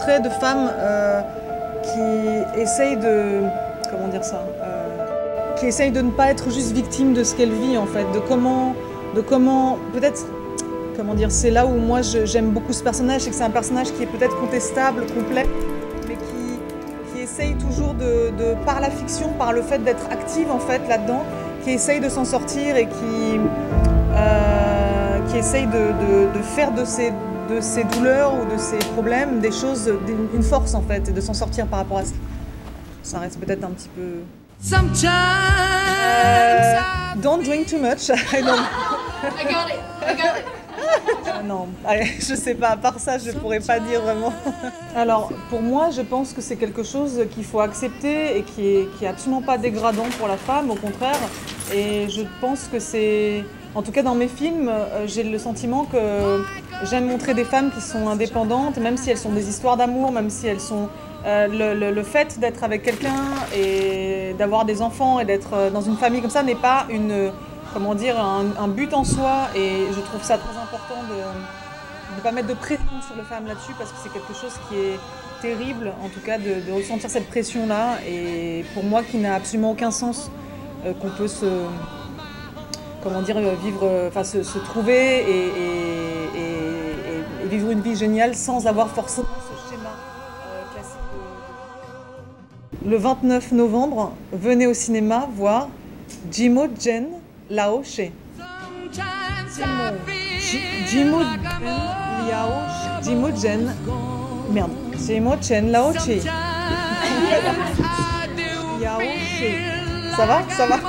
portrait de femmes qui essayent de... Comment dire ça qui essayent de ne pas être juste victimes de ce qu'elle vit, en fait. De comment peut-être... Comment dire, c'est là où moi j'aime beaucoup ce personnage, c'est que c'est un personnage qui est peut-être contestable, complexe, mais qui essaye toujours par la fiction, par le fait d'être active en fait là-dedans, qui essaye de s'en sortir et qui essaye de faire de ses douleurs ou de ses problèmes des choses, une force en fait, et de s'en sortir par rapport à ça. Ça reste peut-être un petit peu... Don't drink too much. I got it. Non, je sais pas, à part ça, je pourrais pas dire vraiment. Alors, pour moi, je pense que c'est quelque chose qu'il faut accepter et qui est absolument pas dégradant pour la femme, au contraire. Et je pense que c'est... En tout cas, dans mes films, j'ai le sentiment que j'aime montrer des femmes qui sont indépendantes, même si elles sont des histoires d'amour, même si elles sont... le fait d'être avec quelqu'un et d'avoir des enfants et d'être dans une famille comme ça n'est pas comment dire, un but en soi, et je trouve ça très important de ne pas mettre de pression sur les femmes là-dessus, parce que c'est quelque chose qui est terrible, en tout cas, de ressentir cette pression-là, et pour moi qui n'a absolument aucun sens qu'on peut comment dire, vivre, enfin se trouver et vivre une vie géniale sans avoir forcément ce schéma classique. Le 29 novembre, venez au cinéma voir Jimogen Laoche. Jimogen Laoche. Laoche. Ça va? Ça va? Ok.